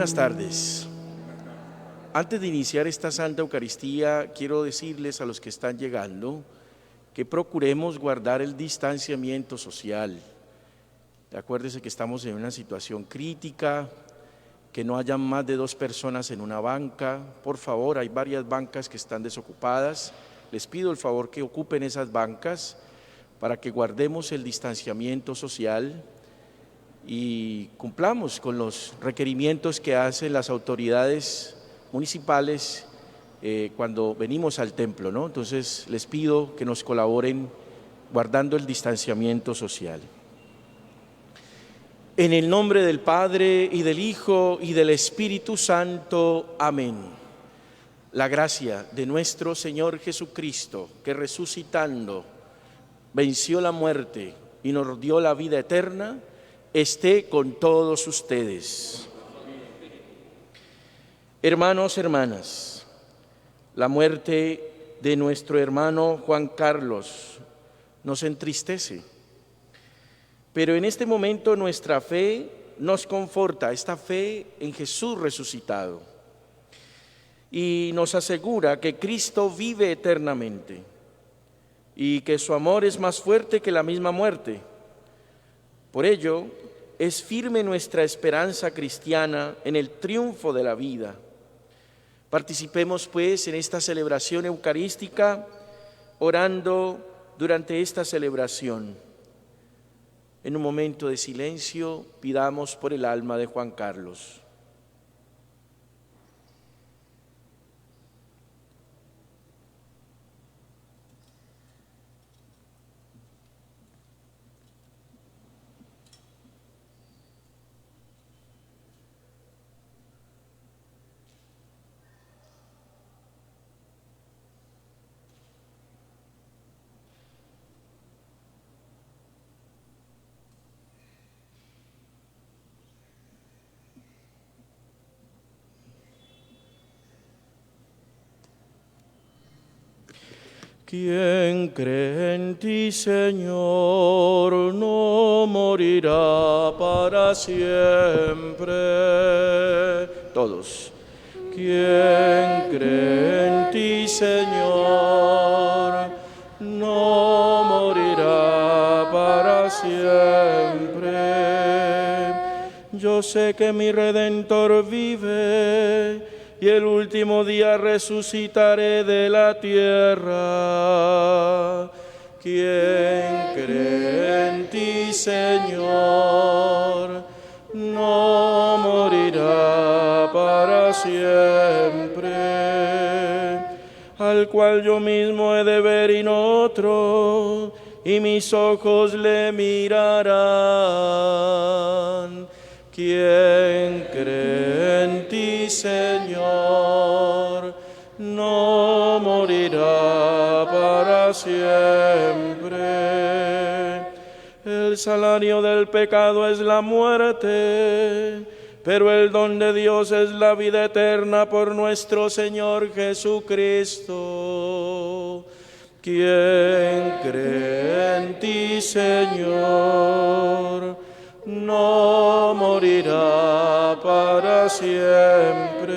buenas tardes. Antes de iniciar esta Santa Eucaristía, quiero decirles a los que están llegando que procuremos guardar el distanciamiento social. Acuérdense que estamos en una situación crítica, que no haya más de 2 personas en una banca. Por favor, hay varias bancas que están desocupadas. Les pido el favor que ocupen esas bancas para que guardemos el distanciamiento social y cumplamos con los requerimientos que hacen las autoridades municipales cuando venimos al templo, ¿no? Entonces les pido que nos colaboren guardando el distanciamiento social. En el nombre del Padre, y del Hijo, y del Espíritu Santo. Amén. La gracia de nuestro Señor Jesucristo, que resucitando venció la muerte y nos dio la vida eterna, esté con todos ustedes. Hermanos, hermanas, la muerte de nuestro hermano Juan Carlos nos entristece, pero en este momento nuestra fe nos conforta, esta fe en Jesús resucitado, y nos asegura que Cristo vive eternamente y que su amor es más fuerte que la misma muerte. Por ello, es firme nuestra esperanza cristiana en el triunfo de la vida. Participemos pues en esta celebración eucarística, orando durante esta celebración. En un momento de silencio, pidamos por el alma de Juan Carlos. Quien cree en ti, Señor, no morirá para siempre. Todos. Quien cree en ti, Señor, no morirá para siempre. Yo sé que mi Redentor vive, y el último día resucitaré de la tierra. Quien cree en ti, Señor, no morirá para siempre. Al cual yo mismo he de ver y no otro, y mis ojos le mirarán. Quien cree en ti, Señor, no morirá para siempre. El salario del pecado es la muerte, pero el don de Dios es la vida eterna por nuestro Señor Jesucristo. Quien cree en ti, Señor, no morirá para siempre.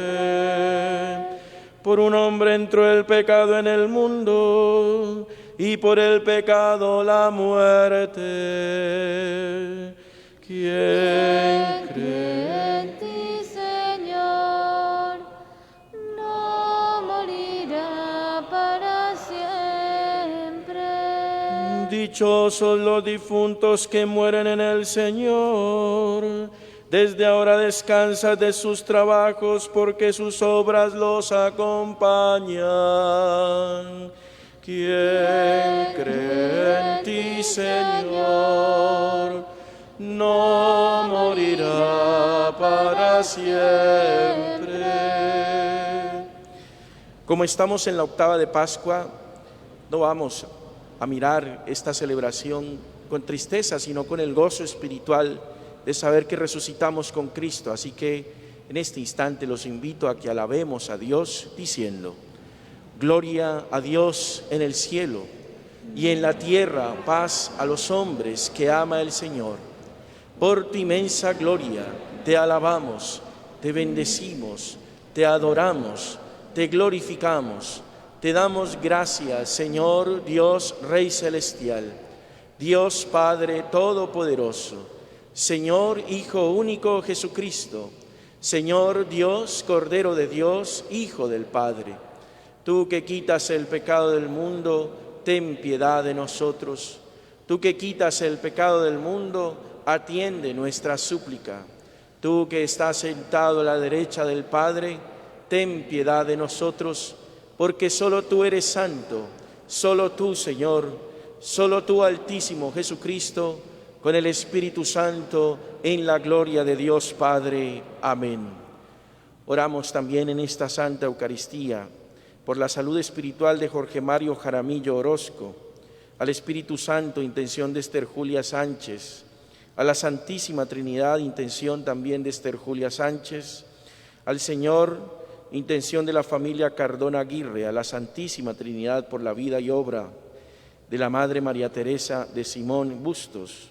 Por un hombre entró el pecado en el mundo, y por el pecado la muerte. ¿Quién cree en ti, Señor, no morirá para siempre? Dichosos los difuntos que mueren en el Señor. Desde ahora descansa de sus trabajos, porque sus obras los acompañan. ¿Quién cree en ti, Señor, no morirá para siempre? Como estamos en la octava de Pascua, no vamos a mirar esta celebración con tristeza, sino con el gozo espiritual de saber que resucitamos con Cristo. Así que en este instante los invito a que alabemos a Dios diciendo: gloria a Dios en el cielo, y en la tierra paz a los hombres que ama el Señor. Por tu inmensa gloria te alabamos, te bendecimos, te adoramos, te glorificamos, te damos gracias, Señor Dios Rey Celestial, Dios Padre Todopoderoso, Señor Hijo único Jesucristo, Señor Dios, Cordero de Dios, Hijo del Padre. Tú que quitas el pecado del mundo, ten piedad de nosotros. Tú que quitas el pecado del mundo, atiende nuestra súplica. Tú que estás sentado a la derecha del Padre, ten piedad de nosotros, porque solo tú eres santo, solo tú, Señor, solo tú, Altísimo Jesucristo, con el Espíritu Santo, en la gloria de Dios Padre. Amén. Oramos también en esta Santa Eucaristía por la salud espiritual de Jorge Mario Jaramillo Orozco, al Espíritu Santo, intención de Esther Julia Sánchez, a la Santísima Trinidad, intención también de Esther Julia Sánchez, al Señor, intención de la familia Cardona Aguirre, a la Santísima Trinidad por la vida y obra de la Madre María Teresa de Simón Bustos,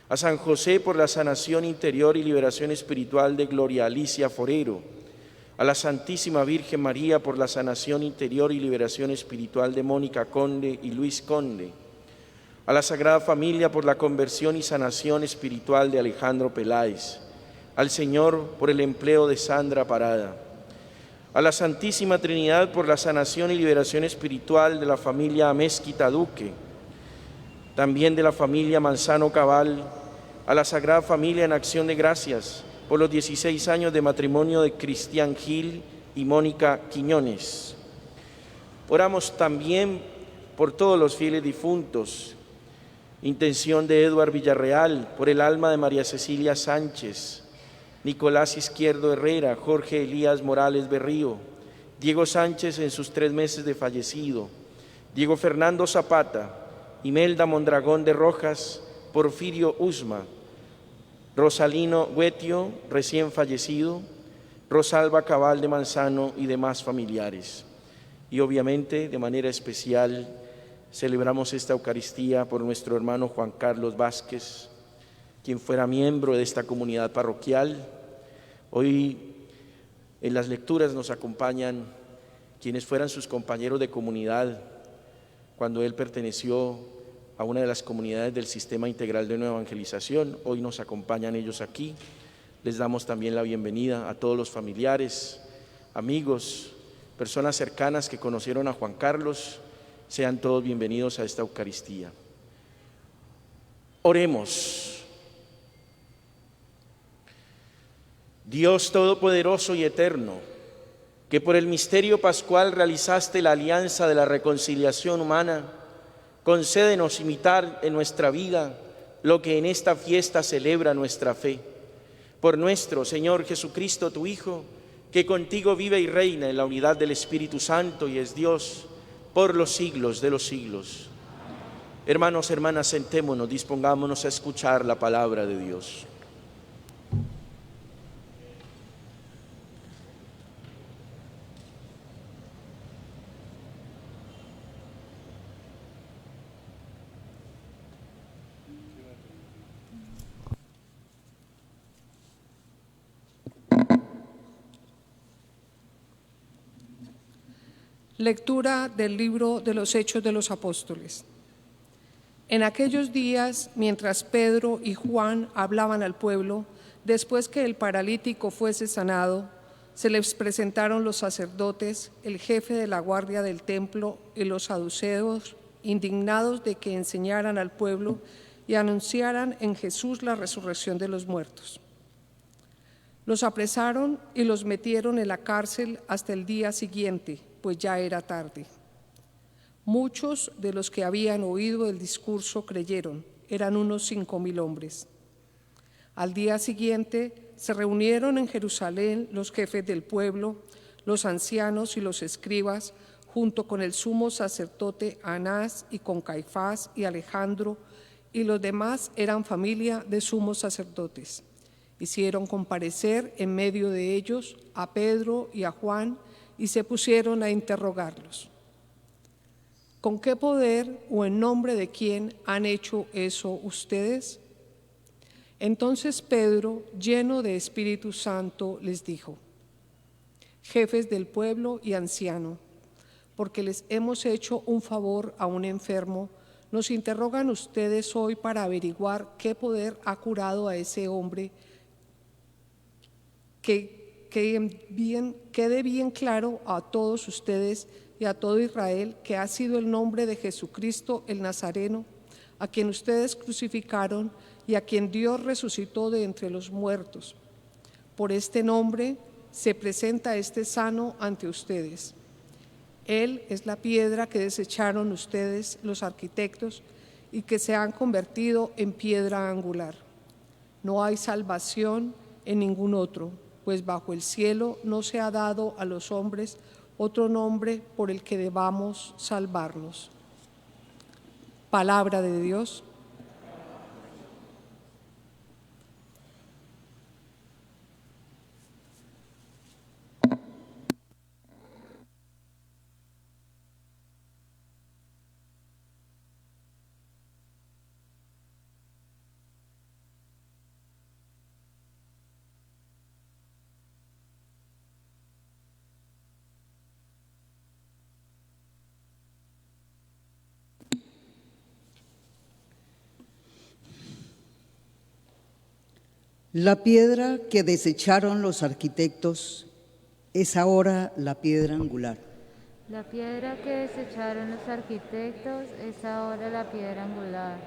a San José por la sanación interior y liberación espiritual de Gloria Alicia Forero, a la Santísima Virgen María por la sanación interior y liberación espiritual de Mónica Conde y Luis Conde, a la Sagrada Familia por la conversión y sanación espiritual de Alejandro Peláez, al Señor por el empleo de Sandra Parada, a la Santísima Trinidad por la sanación y liberación espiritual de la familia Amezquita Duque, también de la familia Manzano Cabal, a la Sagrada Familia en acción de gracias por los 16 años de matrimonio de Cristian Gil y Mónica Quiñones. Oramos también por todos los fieles difuntos, intención de Eduard Villarreal, por el alma de María Cecilia Sánchez, Nicolás Izquierdo Herrera, Jorge Elías Morales Berrío, Diego Sánchez en sus 3 meses de fallecido, Diego Fernando Zapata, Imelda Mondragón de Rojas, Porfirio Usma, Rosalino Huetio, recién fallecido, Rosalba Cabal de Manzano y demás familiares. Y obviamente, de manera especial, celebramos esta Eucaristía por nuestro hermano Juan Carlos Vázquez, quien fuera miembro de esta comunidad parroquial. Hoy en las lecturas nos acompañan quienes fueran sus compañeros de comunidad cuando él perteneció a una de las comunidades del Sistema Integral de Nueva Evangelización. Hoy nos acompañan ellos aquí. Les damos también la bienvenida a todos los familiares, amigos, personas cercanas que conocieron a Juan Carlos. Sean todos bienvenidos a esta Eucaristía. Oremos. Dios Todopoderoso y Eterno, que por el misterio pascual realizaste la alianza de la reconciliación humana, concédenos imitar en nuestra vida lo que en esta fiesta celebra nuestra fe. Por nuestro Señor Jesucristo, tu Hijo, que contigo vive y reina en la unidad del Espíritu Santo y es Dios por los siglos de los siglos. Hermanos, hermanas, sentémonos, dispongámonos a escuchar la palabra de Dios. Lectura del libro de los Hechos de los Apóstoles. En aquellos días, mientras Pedro y Juan hablaban al pueblo, después que el paralítico fuese sanado, se les presentaron los sacerdotes, el jefe de la guardia del templo y los saduceos, indignados de que enseñaran al pueblo y anunciaran en Jesús la resurrección de los muertos. Los apresaron y los metieron en la cárcel hasta el día siguiente, pues ya era tarde. Muchos de los que habían oído el discurso creyeron, eran unos 5,000 hombres. Al día siguiente se reunieron en Jerusalén los jefes del pueblo, los ancianos y los escribas, junto con el sumo sacerdote Anás y con Caifás y Alejandro, y los demás eran familia de sumos sacerdotes. Hicieron comparecer en medio de ellos a Pedro y a Juan y se pusieron a interrogarlos. ¿Con qué poder o en nombre de quién han hecho eso ustedes? Entonces Pedro, lleno de Espíritu Santo, les dijo: jefes del pueblo y anciano, porque les hemos hecho un favor a un enfermo, nos interrogan ustedes hoy para averiguar qué poder ha curado a ese hombre. Que quede bien claro a todos ustedes y a todo Israel que ha sido el nombre de Jesucristo el Nazareno, a quien ustedes crucificaron y a quien Dios resucitó de entre los muertos. Por este nombre se presenta este sano ante ustedes. Él es la piedra que desecharon ustedes, los arquitectos, y que se han convertido en piedra angular. No hay salvación en ningún otro, pues bajo el cielo no se ha dado a los hombres otro nombre por el que debamos salvarnos. Palabra de Dios. La piedra que desecharon los arquitectos es ahora la piedra angular. La piedra que desecharon los arquitectos es ahora la piedra angular.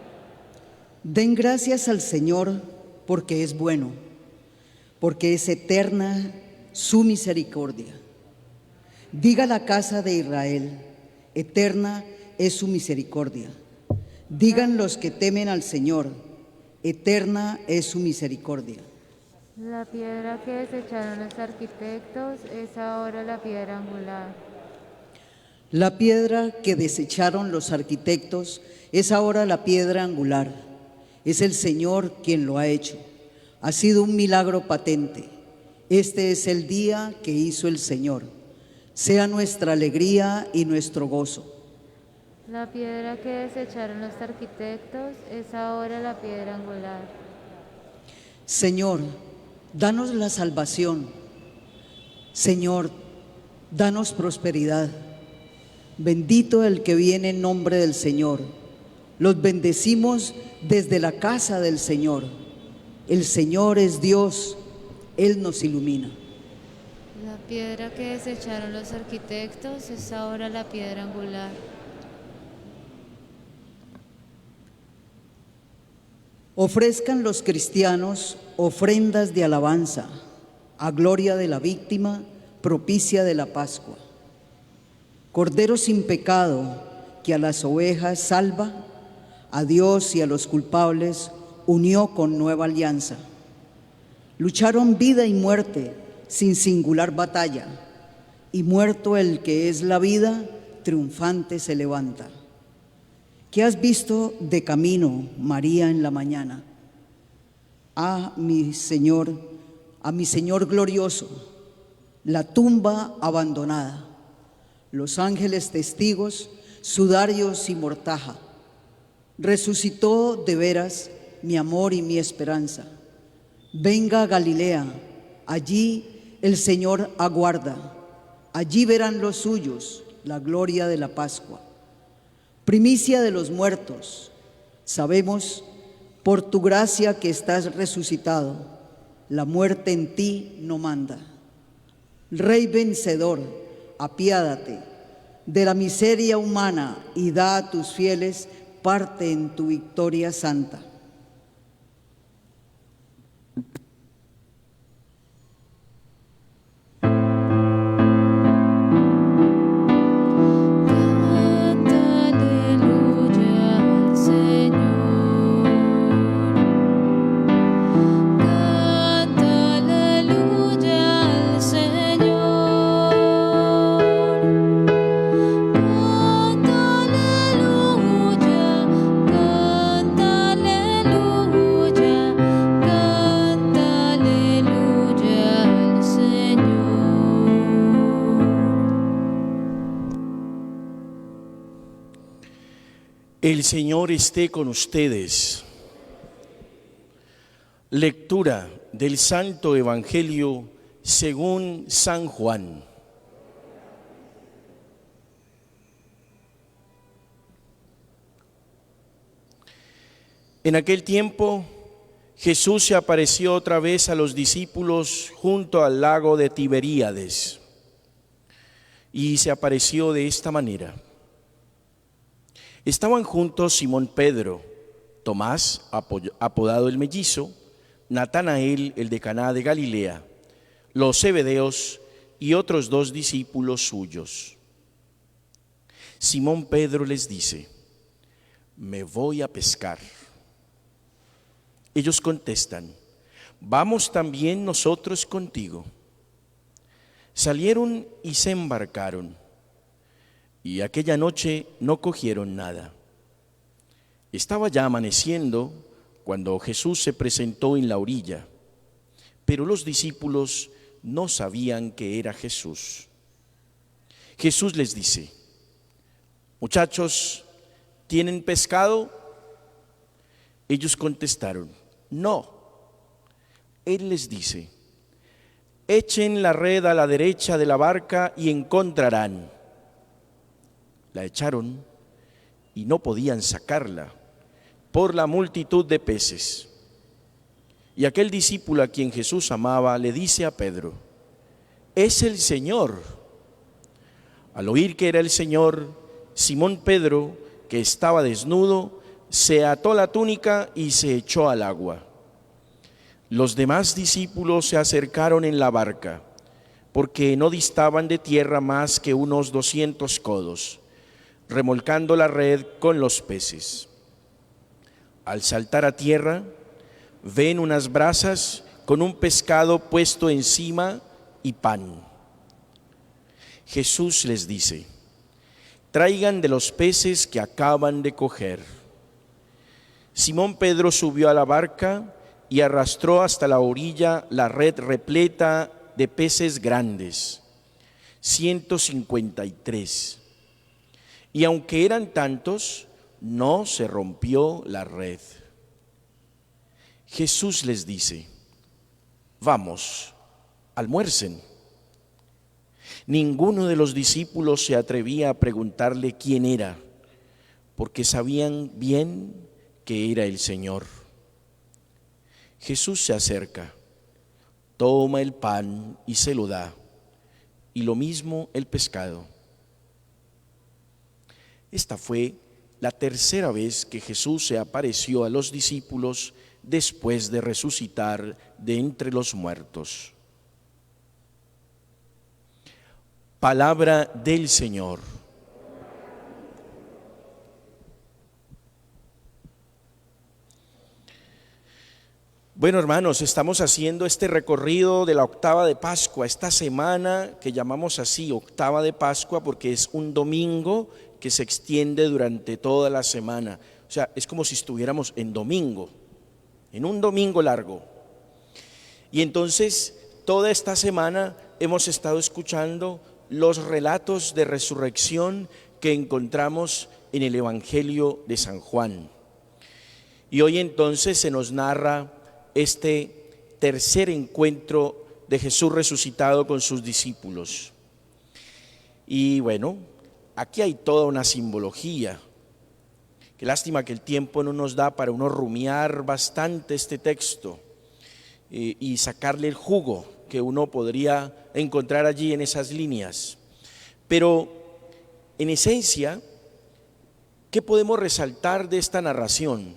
Den gracias al Señor porque es bueno, porque es eterna su misericordia. Diga la casa de Israel, eterna es su misericordia. Digan los que temen al Señor, eterna es su misericordia. La piedra que desecharon los arquitectos es ahora la piedra angular. La piedra que desecharon los arquitectos es ahora la piedra angular. Es el Señor quien lo ha hecho. Ha sido un milagro patente. Este es el día que hizo el Señor. Sea nuestra alegría y nuestro gozo. La piedra que desecharon los arquitectos es ahora la piedra angular. Señor, danos la salvación. Señor, danos prosperidad. Bendito el que viene en nombre del Señor. Los bendecimos desde la casa del Señor. El Señor es Dios, Él nos ilumina. La piedra que desecharon los arquitectos es ahora la piedra angular. Ofrezcan los cristianos ofrendas de alabanza a gloria de la víctima propicia de la Pascua. Cordero sin pecado que a las ovejas salva, a Dios y a los culpables unió con nueva alianza. Lucharon vida y muerte sin singular batalla, y muerto el que es la vida, triunfante se levanta. ¿Qué has visto de camino, María, en la mañana? A mi Señor glorioso, la tumba abandonada, los ángeles testigos, sudarios y mortaja. Resucitó de veras mi amor y mi esperanza. Venga a Galilea, allí el Señor aguarda, allí verán los suyos la gloria de la Pascua. Primicia de los muertos, sabemos por tu gracia que estás resucitado, la muerte en ti no manda. Rey vencedor, apiádate de la miseria humana y da a tus fieles parte en tu victoria santa. El Señor esté con ustedes. Lectura del Santo Evangelio según San Juan. En aquel tiempo, Jesús se apareció otra vez a los discípulos junto al lago de Tiberíades, y se apareció de esta manera. Estaban juntos Simón Pedro, Tomás, apodado el Mellizo, Natanael, el de Caná de Galilea, los Zebedeos y otros 2 discípulos suyos. Simón Pedro les dice: me voy a pescar. Ellos contestan: vamos también nosotros contigo. Salieron y se embarcaron, y aquella noche no cogieron nada. Estaba ya amaneciendo cuando Jesús se presentó en la orilla, pero los discípulos no sabían que era Jesús. Jesús les dice: muchachos, ¿tienen pescado? Ellos contestaron: no. Él les dice: echen la red a la derecha de la barca y encontrarán. La echaron y no podían sacarla por la multitud de peces. Y aquel discípulo a quien Jesús amaba le dice a Pedro: es el Señor. Al oír que era el Señor, Simón Pedro, que estaba desnudo, se ató la túnica y se echó al agua. Los demás discípulos se acercaron en la barca, porque no distaban de tierra más que unos 200 codos, remolcando la red con los peces. Al saltar a tierra, ven unas brasas con un pescado puesto encima y pan. Jesús les dice: traigan de los peces que acaban de coger. Simón Pedro subió a la barca y arrastró hasta la orilla la red repleta de peces grandes, 153. Y aunque eran tantos, no se rompió la red. Jesús les dice: vamos, almuercen. Ninguno de los discípulos se atrevía a preguntarle quién era, porque sabían bien que era el Señor. Jesús se acerca, toma el pan y se lo da, y lo mismo el pescado. Esta fue la tercera vez que Jesús se apareció a los discípulos después de resucitar de entre los muertos. Palabra del Señor. Bueno, hermanos, estamos haciendo este recorrido de la octava de Pascua, esta semana que llamamos así, octava de Pascua, porque es un domingo que se extiende durante toda la semana. O sea, es como si estuviéramos en domingo, en un domingo largo. Y entonces, toda esta semana hemos estado escuchando los relatos de resurrección que encontramos en el Evangelio de San Juan. Y hoy entonces se nos narra este tercer encuentro de Jesús resucitado con sus discípulos. Y bueno, aquí hay toda una simbología. Qué lástima que el tiempo no nos da para uno rumiar bastante este texto y sacarle el jugo que uno podría encontrar allí en esas líneas. Pero en esencia, ¿qué podemos resaltar de esta narración?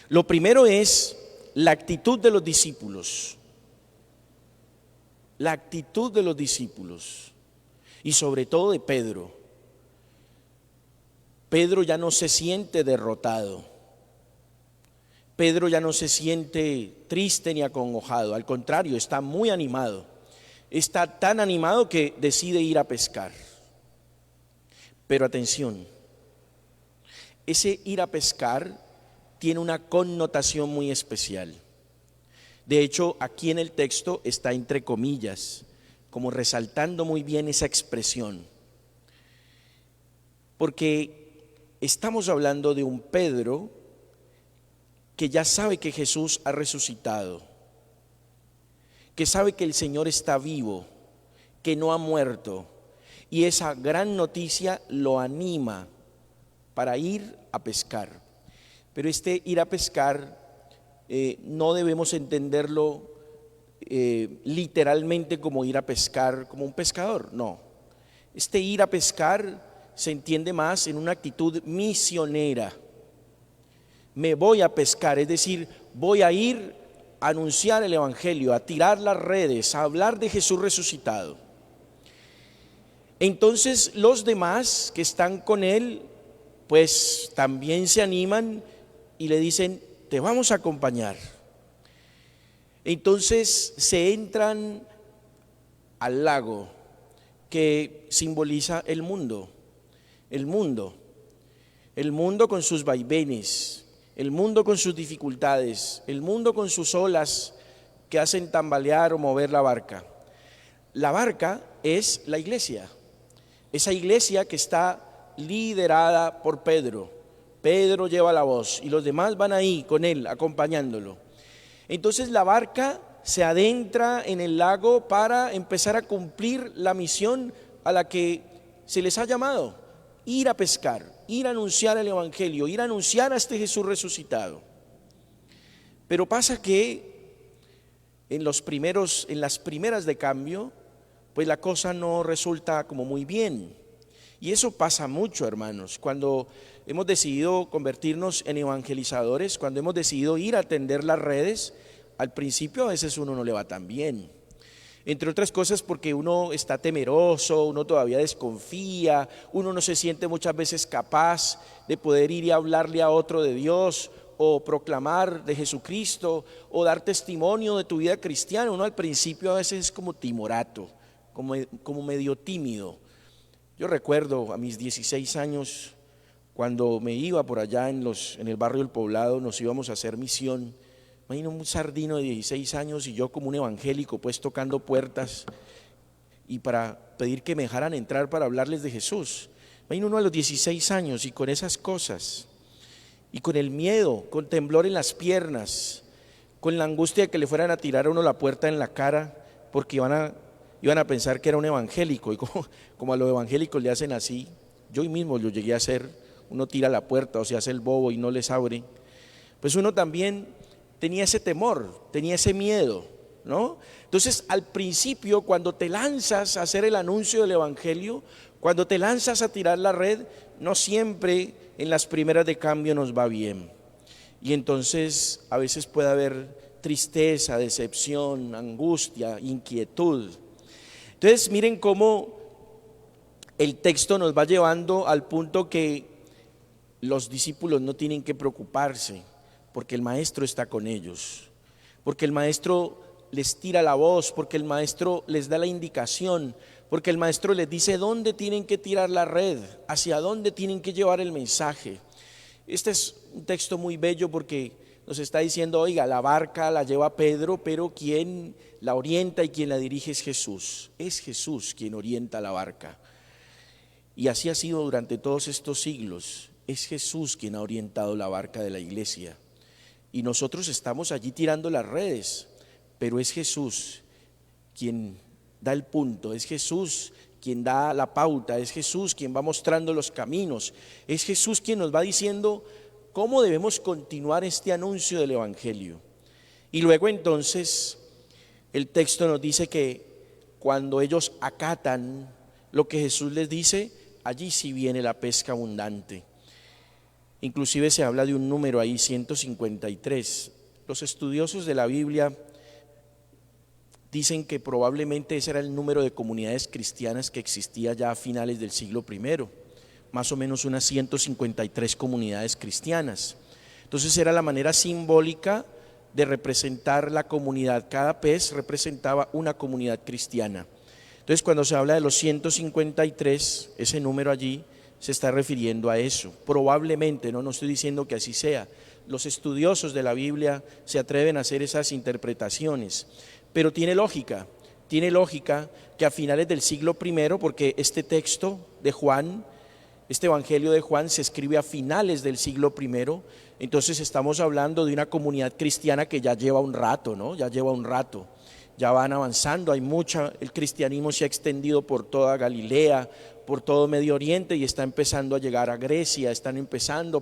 Lo primero es la actitud de los discípulos. La actitud de los discípulos y sobre todo de Pedro. Pedro ya no se siente derrotado. Pedro ya no se siente triste ni acongojado, al contrario, está muy animado. Está tan animado que decide ir a pescar. Pero atención, ese ir a pescar tiene una connotación muy especial. De hecho, aquí en el texto está entre comillas, como resaltando muy bien esa expresión. Porque estamos hablando de un Pedro que ya sabe que Jesús ha resucitado, que sabe que el Señor está vivo, que no ha muerto, y esa gran noticia lo anima para ir a pescar. Pero este ir a pescar no debemos entenderlo literalmente como ir a pescar como un pescador, no. Este ir a pescar se entiende más en una actitud misionera. Me voy a pescar, es decir, voy a ir a anunciar el Evangelio, a tirar las redes, a hablar de Jesús resucitado. Entonces los demás que están con él, pues también se animan y le dicen, te vamos a acompañar. Entonces se entran al lago que simboliza el mundo con sus vaivenes, el mundo con sus dificultades, el mundo con sus olas que hacen tambalear o mover la barca. La barca es la iglesia, esa iglesia que está liderada por Pedro. Pedro lleva la voz y los demás van ahí con él, acompañándolo. Entonces la barca se adentra en el lago para empezar a cumplir la misión a la que se les ha llamado: ir a pescar, ir a anunciar el Evangelio, ir a anunciar a este Jesús resucitado. Pero pasa que en las primeras de cambio, pues la cosa no resulta como muy bien. Y eso pasa mucho, hermanos, cuando hemos decidido convertirnos en evangelizadores, cuando hemos decidido ir a atender las redes. Al principio a veces uno no le va tan bien, entre otras cosas porque uno está temeroso, uno todavía desconfía, uno no se siente muchas veces capaz de poder ir y hablarle a otro de Dios, o proclamar de Jesucristo, o dar testimonio de tu vida cristiana. Uno al principio a veces es como timorato, como medio tímido. Yo recuerdo a mis 16 años, cuando me iba por allá en el barrio del Poblado, nos íbamos a hacer misión. Imagino un sardino de 16 años y yo como un evangélico, pues tocando puertas y para pedir que me dejaran entrar para hablarles de Jesús. Imagino uno a los 16 años y con esas cosas, y con el miedo, con temblor en las piernas, con la angustia de que le fueran a tirar a uno la puerta en la cara porque iban a pensar que era un evangélico, y como a los evangélicos le hacen así. Yo mismo lo llegué a hacer, uno tira la puerta o se hace el bobo y no les abre. Pues uno también tenía ese temor, tenía ese miedo, ¿no? Entonces al principio, cuando te lanzas a hacer el anuncio del Evangelio, cuando te lanzas a tirar la red, no siempre en las primeras de cambio nos va bien. Y entonces a veces puede haber tristeza, decepción, angustia, inquietud. Entonces miren cómo el texto nos va llevando al punto que los discípulos no tienen que preocuparse, porque el maestro está con ellos, porque el maestro les tira la voz, porque el maestro les da la indicación, porque el maestro les dice dónde tienen que tirar la red, hacia dónde tienen que llevar el mensaje. Este es un texto muy bello porque nos está diciendo, oiga, la barca la lleva Pedro, pero quien la orienta y quien la dirige es Jesús. Es Jesús quien orienta la barca. Y así ha sido durante todos estos siglos. Es Jesús quien ha orientado la barca de la iglesia. Y nosotros estamos allí tirando las redes, pero es Jesús quien da el punto, es Jesús quien da la pauta, es Jesús quien va mostrando los caminos, es Jesús quien nos va diciendo cómo debemos continuar este anuncio del Evangelio. Y luego entonces el texto nos dice que cuando ellos acatan lo que Jesús les dice, allí sí viene la pesca abundante. Inclusive se habla de un número ahí, 153. Los estudiosos de la Biblia dicen que probablemente ese era el número de comunidades cristianas que existía ya a finales del siglo I, más o menos unas 153 comunidades cristianas. Entonces era la manera simbólica de representar la comunidad. Cada pez representaba una comunidad cristiana. Entonces cuando se habla de los 153, ese número allí se está refiriendo a eso, probablemente, no estoy diciendo que así sea. Los estudiosos de la Biblia se atreven a hacer esas interpretaciones, pero tiene lógica que a finales del siglo I, porque este texto de Juan Este Evangelio de Juan se escribe a finales del siglo I, entonces estamos hablando de una comunidad cristiana que ya lleva un rato, ¿no? Ya lleva un rato, ya van avanzando, el cristianismo se ha extendido por toda Galilea, por todo Medio Oriente y está empezando a llegar a Grecia,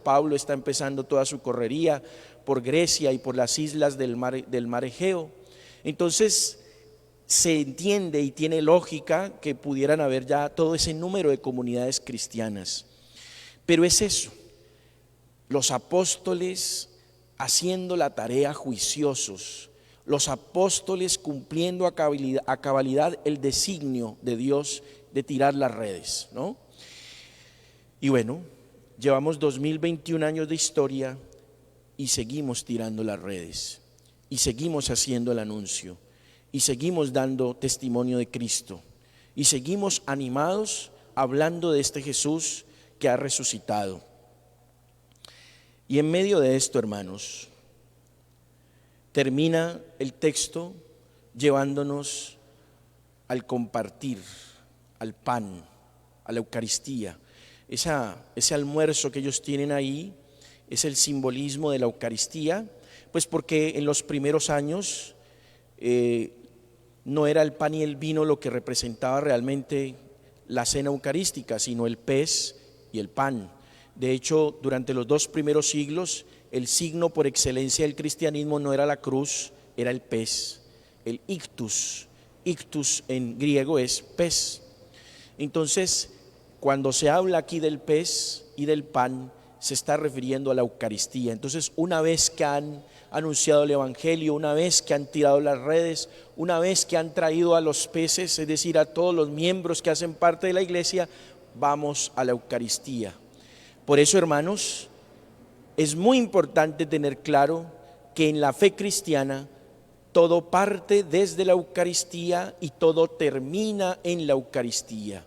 Pablo está empezando toda su correría por Grecia y por las islas del mar Egeo. Entonces se entiende y tiene lógica que pudieran haber ya todo ese número de comunidades cristianas. Pero es eso, los apóstoles haciendo la tarea juiciosos, los apóstoles cumpliendo a cabalidad el designio de Dios de tirar las redes, ¿no? Y bueno, llevamos 2021 años de historia y seguimos tirando las redes, y seguimos haciendo el anuncio, y seguimos dando testimonio de Cristo, y seguimos animados hablando de este Jesús que ha resucitado. Y en medio de esto, hermanos, termina el texto llevándonos al compartir, al pan, a la Eucaristía. Ese almuerzo que ellos tienen ahí es el simbolismo de la Eucaristía, pues porque en los primeros años no era el pan y el vino lo que representaba realmente la cena eucarística, sino el pez y el pan. De hecho, durante los 2 primeros siglos, el signo por excelencia del cristianismo no era la cruz, era el pez, el ictus. Ictus en griego es pez. Entonces, cuando se habla aquí del pez y del pan, se está refiriendo a la Eucaristía. Entonces, una vez que han anunciado el Evangelio, una vez que han tirado las redes, una vez que han traído a los peces, es decir, a todos los miembros que hacen parte de la iglesia, vamos a la Eucaristía. Por eso, hermanos, es muy importante tener claro que en la fe cristiana todo parte desde la Eucaristía y todo termina en la Eucaristía,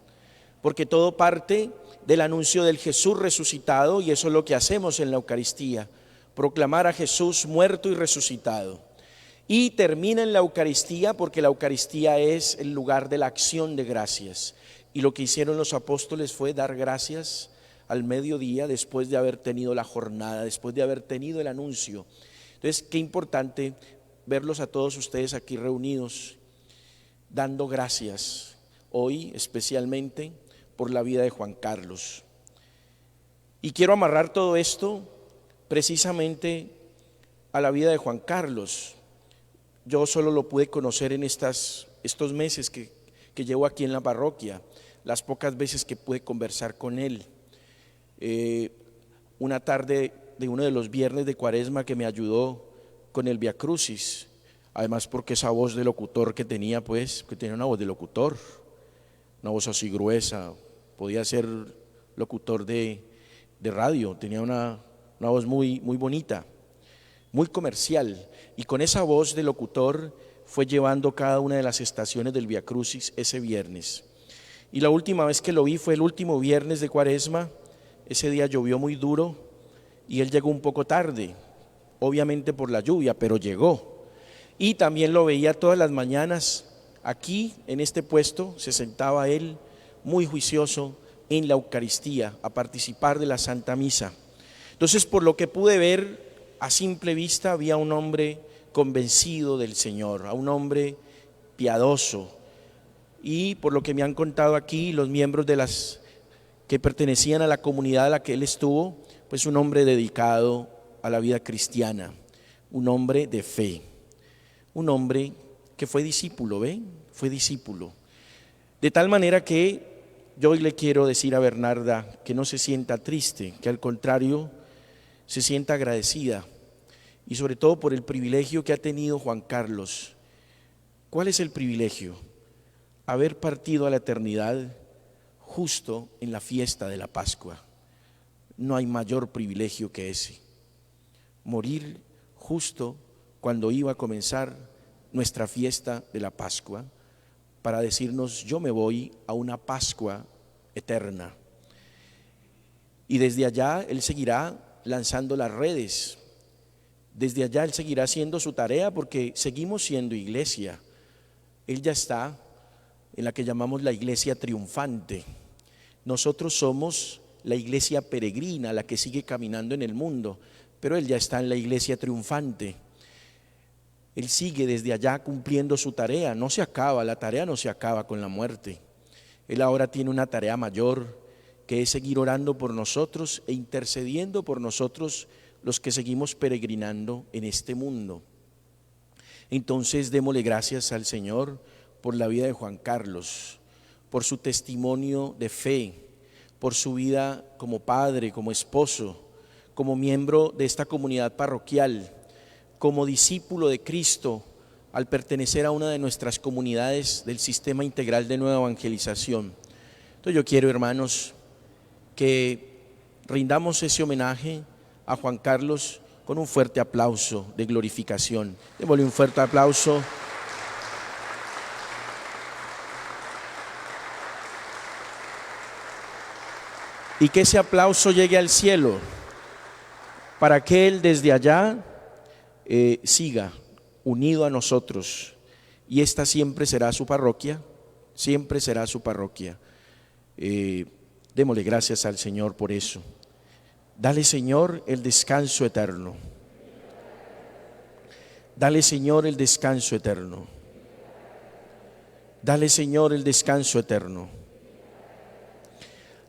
porque todo parte del anuncio del Jesús resucitado, y eso es lo que hacemos en la Eucaristía, proclamar a Jesús muerto y resucitado, y termina en la Eucaristía porque la Eucaristía es el lugar de la acción de gracias, y lo que hicieron los apóstoles fue dar gracias al mediodía después de haber tenido la jornada, después de haber tenido el anuncio. Entonces, qué importante verlos a todos ustedes aquí reunidos, dando gracias, hoy especialmente por la vida de Juan Carlos. Y quiero amarrar todo esto precisamente a la vida de Juan Carlos. Yo solo lo pude conocer en estos meses que llevo aquí en la parroquia, las pocas veces que pude conversar con él. Una tarde de uno de los viernes de Cuaresma que me ayudó con el Via Crucis, además porque esa voz de locutor que tenía, pues, que tenía una voz de locutor, una voz así gruesa, podía ser locutor de radio, tenía una voz muy, muy bonita, muy comercial, y con esa voz de locutor fue llevando cada una de las estaciones del Via Crucis ese viernes. Y la última vez que lo vi fue el último viernes de Cuaresma. Ese día llovió muy duro y él llegó un poco tarde, obviamente por la lluvia, pero llegó. Y también lo veía todas las mañanas aquí en este puesto, se sentaba él muy juicioso en la Eucaristía a participar de la Santa Misa. Entonces, por lo que pude ver a simple vista, había un hombre convencido del Señor, a un hombre piadoso, y por lo que me han contado aquí los miembros de las que pertenecían a la comunidad a la que él estuvo, pues un hombre dedicado a la vida cristiana, un hombre de fe, un hombre que fue discípulo, fue discípulo. De tal manera que yo hoy le quiero decir a Bernarda que no se sienta triste, que al contrario se sienta agradecida, y sobre todo por el privilegio que ha tenido Juan Carlos. ¿Cuál es el privilegio? Haber partido a la eternidad justo en la fiesta de la Pascua. No hay mayor privilegio que ese. Morir justo cuando iba a comenzar nuestra fiesta de la Pascua, para decirnos: yo me voy a una Pascua eterna. Y desde allá Él seguirá lanzando las redes, desde allá Él seguirá haciendo su tarea, porque seguimos siendo iglesia. Él ya está en la que llamamos la iglesia triunfante. Nosotros somos la iglesia peregrina, la que sigue caminando en el mundo, pero Él ya está en la iglesia triunfante. Él sigue desde allá cumpliendo su tarea, no se acaba, la tarea no se acaba con la muerte. Él ahora tiene una tarea mayor, que es seguir orando por nosotros e intercediendo por nosotros los que seguimos peregrinando en este mundo. Entonces démosle gracias al Señor por la vida de Juan Carlos, por su testimonio de fe, por su vida como padre, como esposo, como miembro de esta comunidad parroquial, como discípulo de Cristo, al pertenecer a una de nuestras comunidades del Sistema Integral de Nueva Evangelización. Entonces yo quiero, hermanos, que rindamos ese homenaje a Juan Carlos con un fuerte aplauso de glorificación. Démosle un fuerte aplauso. Y que ese aplauso llegue al cielo, para que Él desde allá siga unido a nosotros, y esta siempre será su parroquia, siempre será su parroquia. Démosle gracias al Señor por eso. Dale, Señor, el descanso eterno. Dale, Señor, el descanso eterno. Dale, Señor, el descanso eterno.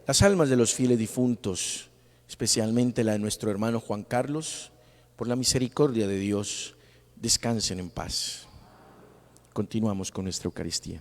Las almas de los fieles difuntos, especialmente la de nuestro hermano Juan Carlos, por la misericordia de Dios, descansen en paz. Continuamos con nuestra Eucaristía.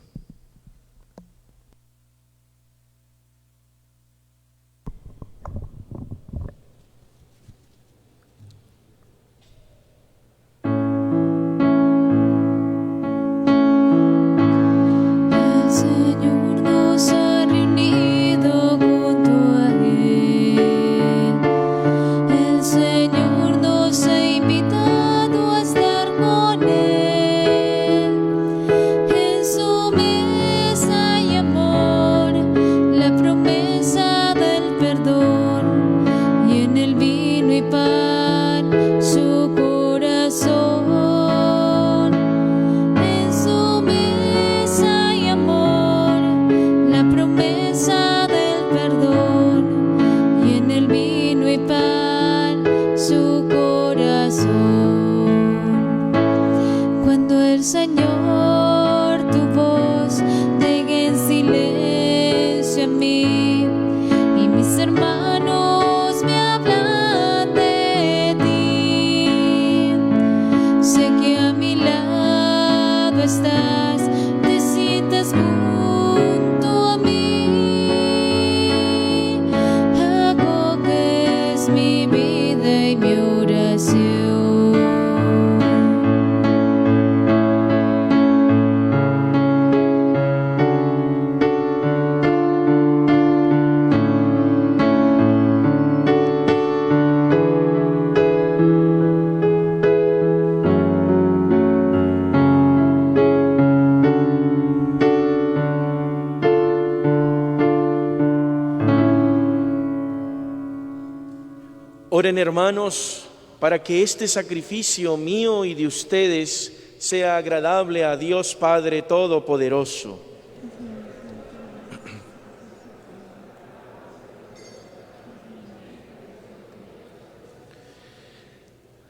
Oren, hermanos, para que este sacrificio mío y de ustedes sea agradable a Dios Padre Todopoderoso.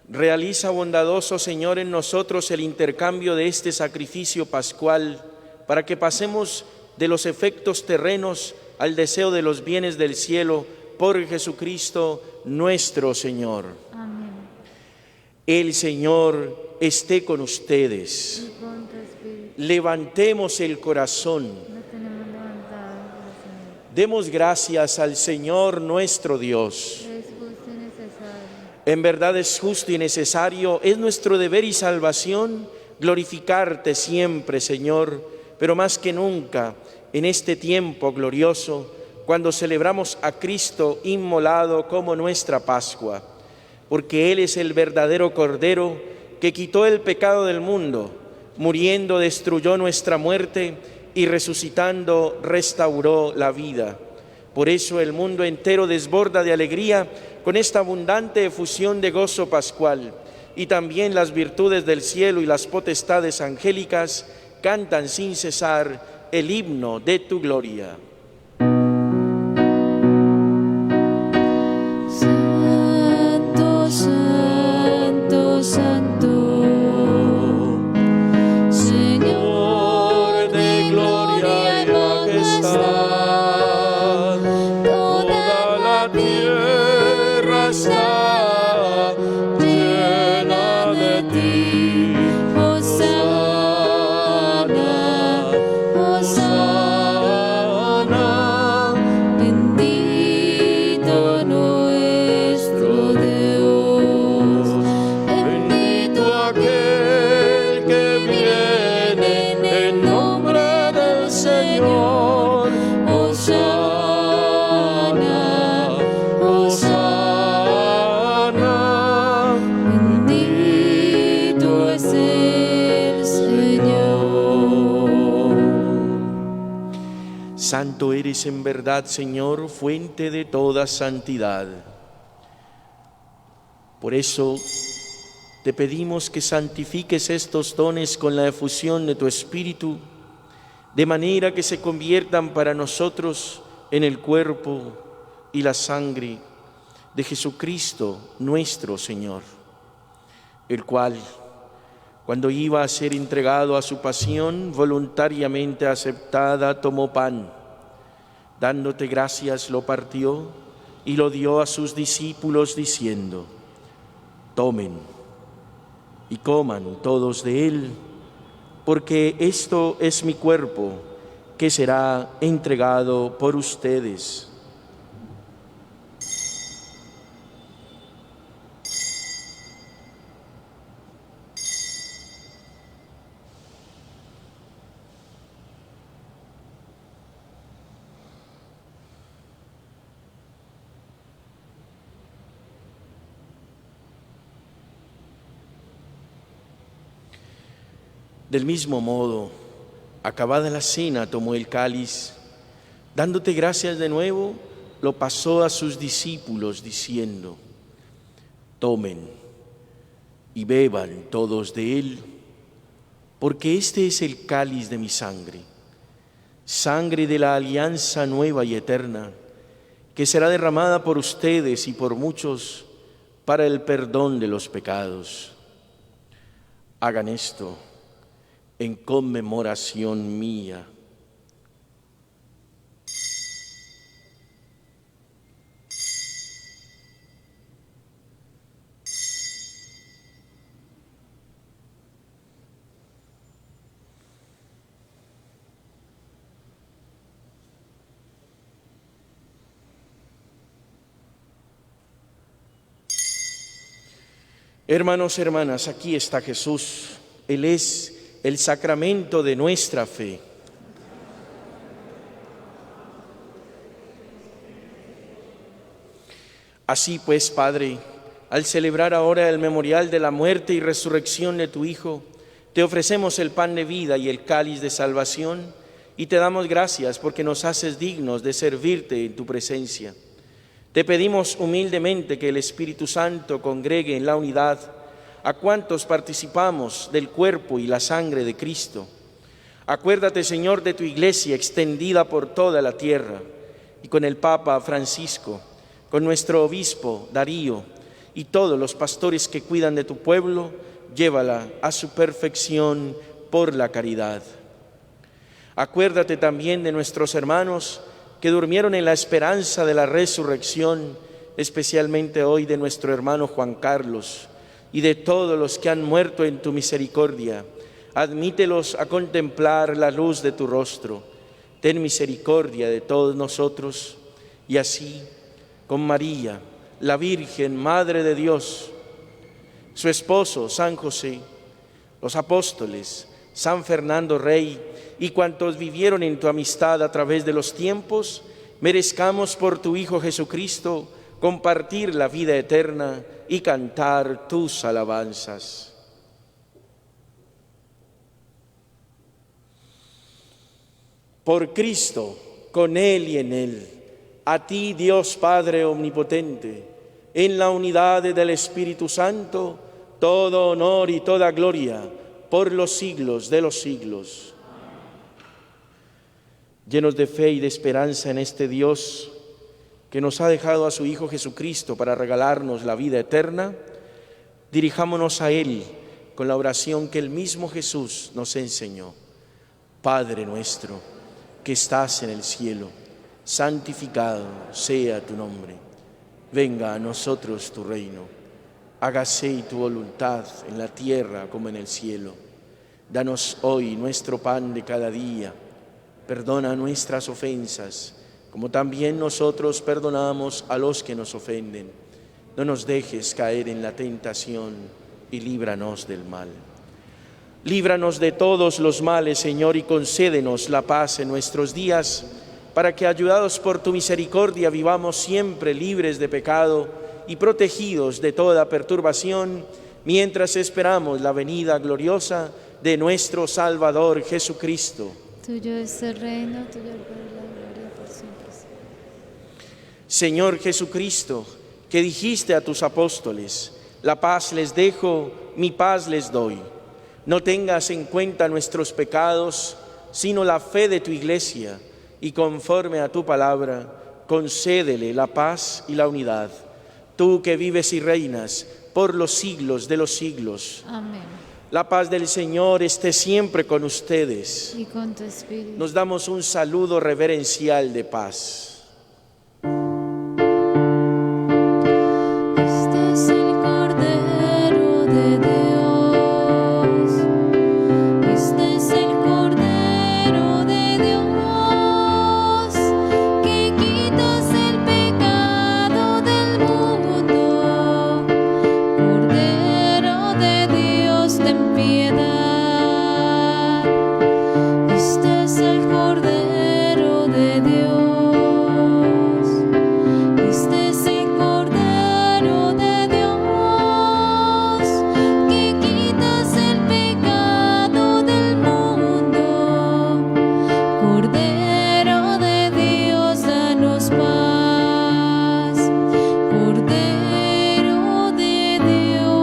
Realiza, bondadoso Señor, en nosotros el intercambio de este sacrificio pascual, para que pasemos de los efectos terrenos al deseo de los bienes del cielo, por Jesucristo nuestro Señor. Amén. El Señor esté con ustedes. Y con tu espíritu. Levantemos el corazón. Lo tenemos levantado, Señor. Demos gracias al Señor nuestro Dios. Es justo y necesario. En verdad es justo y necesario, es nuestro deber y salvación glorificarte siempre, Señor, pero más que nunca en este tiempo glorioso, cuando celebramos a Cristo inmolado como nuestra Pascua, porque Él es el verdadero Cordero que quitó el pecado del mundo, muriendo destruyó nuestra muerte y resucitando restauró la vida. Por eso el mundo entero desborda de alegría con esta abundante efusión de gozo pascual, y también las virtudes del cielo y las potestades angélicas cantan sin cesar el himno de tu gloria. Santo eres en verdad, Señor, fuente de toda santidad. Por eso te pedimos que santifiques estos dones con la efusión de tu Espíritu, de manera que se conviertan para nosotros en el cuerpo y la sangre de Jesucristo nuestro Señor, el cual, cuando iba a ser entregado a su pasión voluntariamente aceptada, tomó pan, dándote gracias lo partió y lo dio a sus discípulos diciendo: tomen y coman todos de él, porque esto es mi cuerpo que será entregado por ustedes. Del mismo modo, acabada la cena, tomó el cáliz, dándote gracias de nuevo, lo pasó a sus discípulos diciendo: tomen y beban todos de él, porque este es el cáliz de mi sangre, sangre de la alianza nueva y eterna, que será derramada por ustedes y por muchos para el perdón de los pecados. Hagan esto en conmemoración mía. Hermanos, hermanas, aquí está Jesús. Él es el sacramento de nuestra fe. Así pues, Padre, al celebrar ahora el memorial de la muerte y resurrección de tu Hijo, te ofrecemos el pan de vida y el cáliz de salvación, y te damos gracias porque nos haces dignos de servirte en tu presencia. Te pedimos humildemente que el Espíritu Santo congregue en la unidad a cuantos participamos del cuerpo y la sangre de Cristo. Acuérdate, Señor, de tu Iglesia extendida por toda la tierra, y con el Papa Francisco, con nuestro obispo Darío y todos los pastores que cuidan de tu pueblo, llévala a su perfección por la caridad. Acuérdate también de nuestros hermanos que durmieron en la esperanza de la resurrección, especialmente hoy de nuestro hermano Juan Carlos, y de todos los que han muerto en tu misericordia. Admítelos a contemplar la luz de tu rostro. Ten misericordia de todos nosotros, y así, con María, la Virgen, Madre de Dios, su esposo, San José, los apóstoles, San Fernando Rey, y cuantos vivieron en tu amistad a través de los tiempos, merezcamos por tu Hijo Jesucristo compartir la vida eterna y cantar tus alabanzas. Por Cristo, con Él y en Él, a ti, Dios Padre Omnipotente, en la unidad del Espíritu Santo, todo honor y toda gloria por los siglos de los siglos. Llenos de fe y de esperanza en este Dios que nos ha dejado a su Hijo Jesucristo para regalarnos la vida eterna, dirijámonos a Él con la oración que el mismo Jesús nos enseñó. Padre nuestro, que estás en el cielo, santificado sea tu nombre. Venga a nosotros tu reino. Hágase tu voluntad en la tierra como en el cielo. Danos hoy nuestro pan de cada día. Perdona nuestras ofensas, como también nosotros perdonamos a los que nos ofenden. No nos dejes caer en la tentación y líbranos del mal. Líbranos de todos los males, Señor, y concédenos la paz en nuestros días, para que, ayudados por tu misericordia, vivamos siempre libres de pecado y protegidos de toda perturbación, mientras esperamos la venida gloriosa de nuestro Salvador Jesucristo. Tuyo es el reino, tuyo el poder, la gloria. Señor Jesucristo, que dijiste a tus apóstoles, la paz les dejo, mi paz les doy. No tengas en cuenta nuestros pecados, sino la fe de tu Iglesia, y conforme a tu palabra, concédele la paz y la unidad. Tú que vives y reinas por los siglos de los siglos. Amén. La paz del Señor esté siempre con ustedes. Y con tu espíritu. Nos damos un saludo reverencial de paz. Este es el Cordero de Dios. Este es el Cordero de Dios, que quitas el pecado del mundo. Cordero de Dios, ten piedad. Este es el Cordero de Dios. Este es el Cordero de Dios, que quitas el pecado del mundo. Cordero de Dios, danos paz. Cordero de Dios,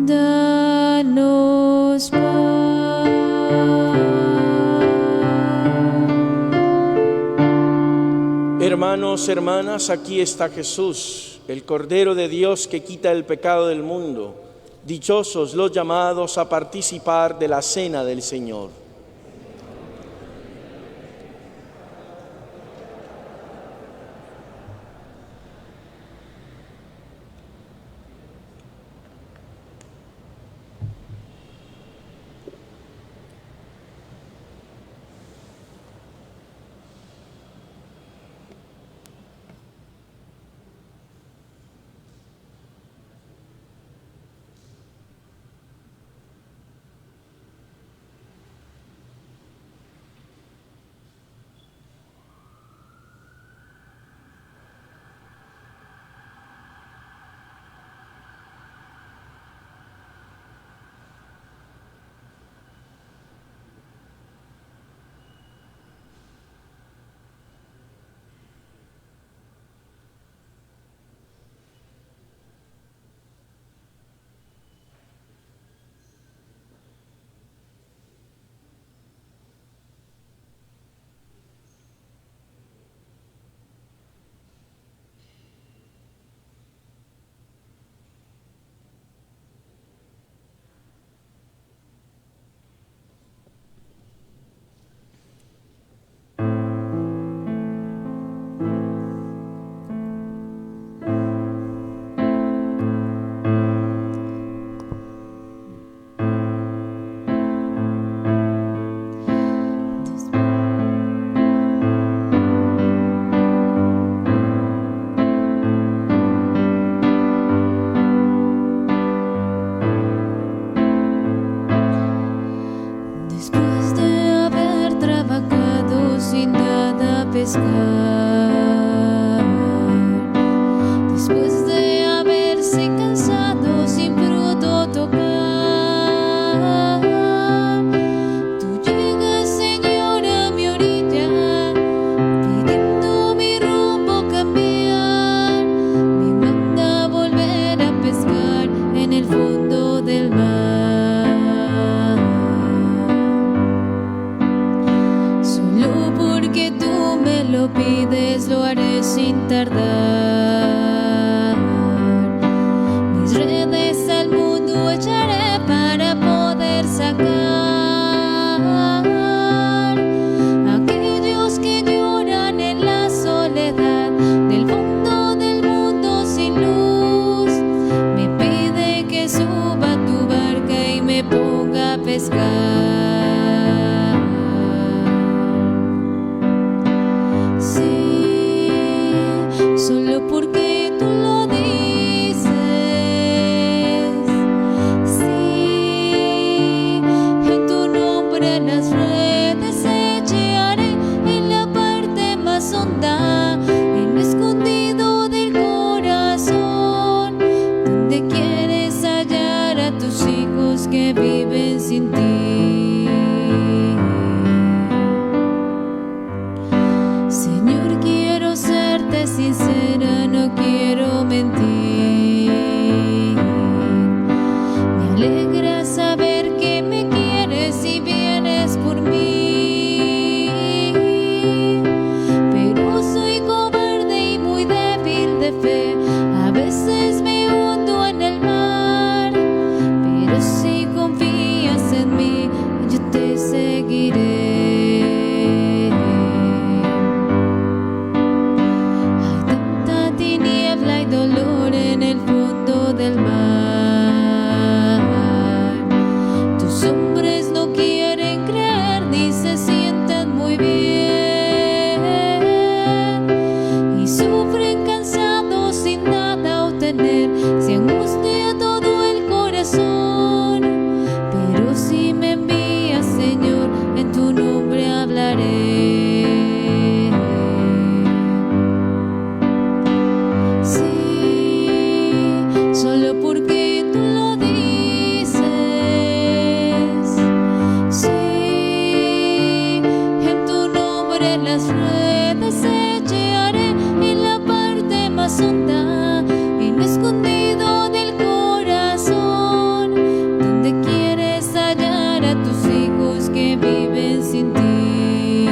danos paz. Hermanos, hermanas, aquí está Jesús, el Cordero de Dios que quita el pecado del mundo. Dichosos los llamados a participar de la cena del Señor. Después de haber trabajado sin nada pescar, después de haberse cansado sin fruto tocar, tú llegas, Señor, a mi orilla, pidiendo mi rumbo cambiar, me manda a volver a pescar en el fondo del mar. Solo porque tú me lo pides, lo haré sin tardar. Mis redes al mundo echaré para poder sacar aquellos que lloran en la soledad del fondo del mundo sin luz. Me pide que suba a tu barca y me ponga a pescar. Solo porque tú lo dices, sí, en tu nombre las redes echaré en la parte más honda, en lo escondido del corazón, donde quieres hallar a tus hijos que viven sin ti. las redes echaré en la parte más honda, en lo escondido del corazón, donde quieres hallar a tus hijos que viven sin ti.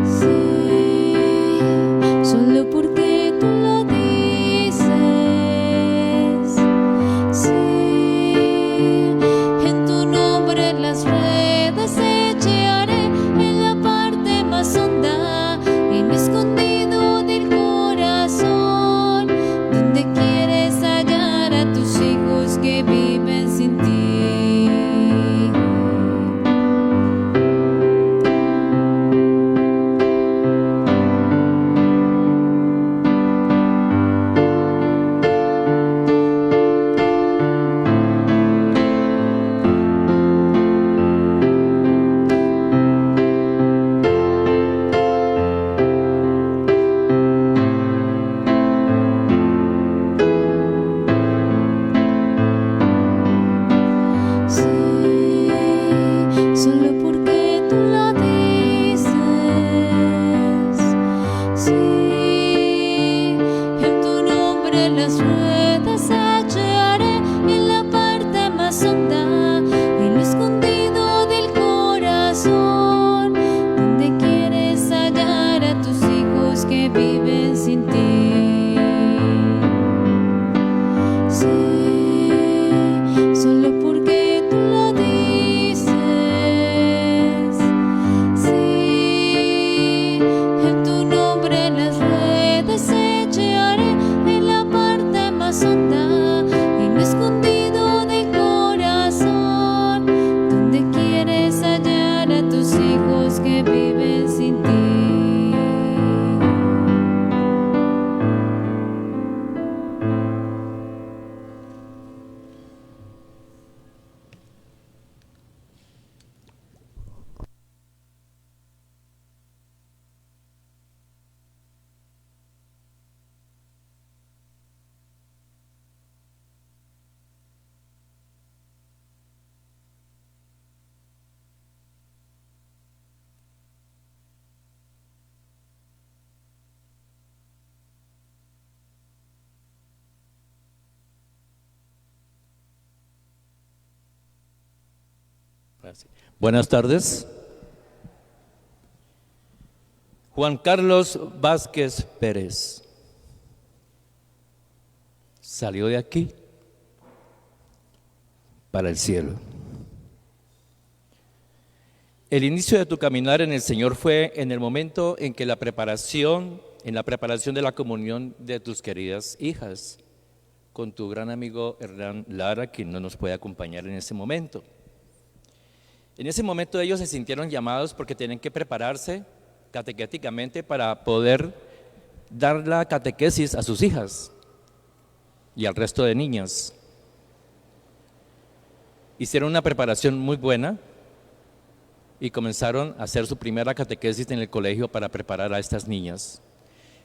Sí, solo porque tú lo dices. Sí, en tu nombre las redes echaré en la parte más honda, en lo escondido del corazón, donde quieres hallar a tus hijos que viven sin ti. Sí, solo porque tú lo dices. Sí, en tu nombre las ruedas echaré en la parte más honda, en lo escondido del corazón, donde quieres hallar a tus hijos que viven sin ti. Sí, solo porque tú lo dices. Sí, en tu nombre las redes echaré en la parte más honda, en lo escondido del corazón, donde quieres hallar a tus hijos que viven sin ti. Gracias. Buenas tardes. Juan Carlos Vázquez Pérez salió de aquí para el cielo. El inicio de tu caminar en el Señor fue en el momento en que en la preparación de la comunión de tus queridas hijas, con tu gran amigo Hernán Lara, quien no nos puede acompañar en ese momento. En ese momento ellos se sintieron llamados porque tienen que prepararse catequéticamente para poder dar la catequesis a sus hijas y al resto de niñas. Hicieron una preparación muy buena y comenzaron a hacer su primera catequesis en el colegio para preparar a estas niñas.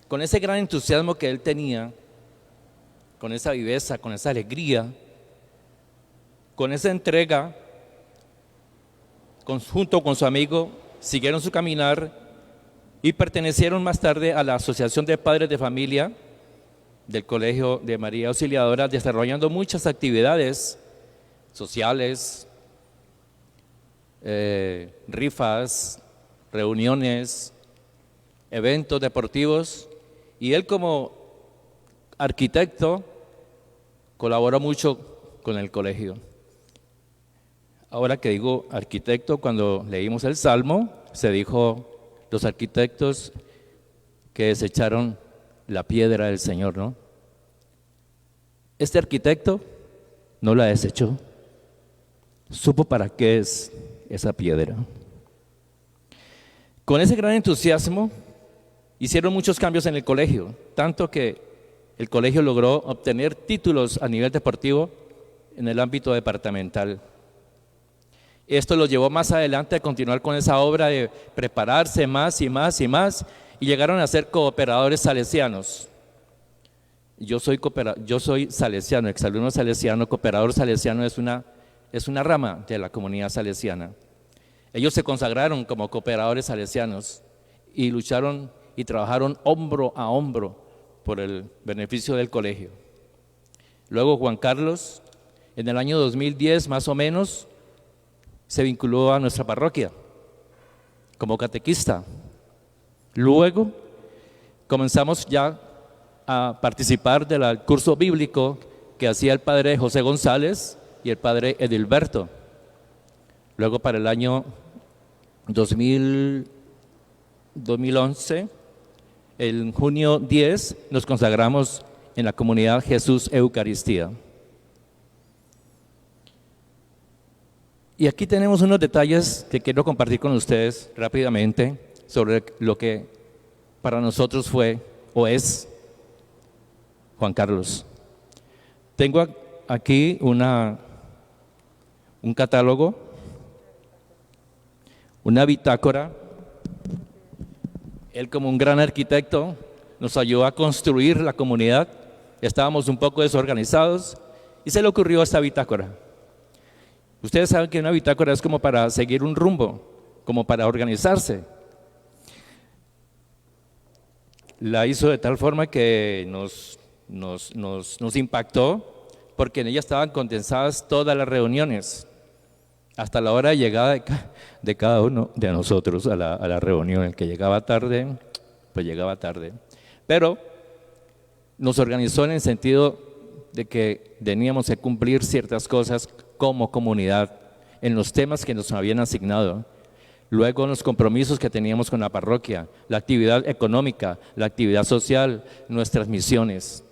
Con ese gran entusiasmo que él tenía, con esa viveza, con esa alegría, con esa entrega, junto con su amigo, siguieron su caminar y pertenecieron más tarde a la Asociación de Padres de Familia del Colegio de María Auxiliadora, desarrollando muchas actividades sociales, rifas, reuniones, eventos deportivos, y él como arquitecto colaboró mucho con el colegio. Ahora que digo arquitecto, cuando leímos el Salmo, se dijo los arquitectos que desecharon la piedra del Señor, ¿no? Este arquitecto no la desechó, supo para qué es esa piedra. Con ese gran entusiasmo hicieron muchos cambios en el colegio, tanto que el colegio logró obtener títulos a nivel deportivo en el ámbito departamental. Esto los llevó más adelante a continuar con esa obra de prepararse más y más y más, y llegaron a ser cooperadores salesianos. Yo soy salesiano, exalumno salesiano. Cooperador salesiano es una rama de la comunidad salesiana. Ellos se consagraron como cooperadores salesianos y lucharon y trabajaron hombro a hombro por el beneficio del colegio. Luego Juan Carlos, en el año 2010 más o menos, se vinculó a nuestra parroquia como catequista. Luego comenzamos ya a participar del curso bíblico que hacía el padre José González y el padre Edilberto. Luego para el año 2011, en junio 10, nos consagramos en la comunidad Jesús Eucaristía. Y aquí tenemos unos detalles que quiero compartir con ustedes rápidamente sobre lo que para nosotros fue o es Juan Carlos. Tengo aquí un catálogo, una bitácora. Él, como un gran arquitecto, nos ayudó a construir la comunidad. Estábamos un poco desorganizados y se le ocurrió esta bitácora. Ustedes saben que una bitácora es como para seguir un rumbo, como para organizarse. La hizo de tal forma que nos impactó, porque en ella estaban condensadas todas las reuniones, hasta la hora de llegada de cada uno de nosotros a la reunión. El que llegaba tarde, pues llegaba tarde. Pero nos organizó en el sentido de que teníamos que cumplir ciertas cosas como comunidad en los temas que nos habían asignado. Luego los compromisos que teníamos con la parroquia, la actividad económica, la actividad social, nuestras misiones.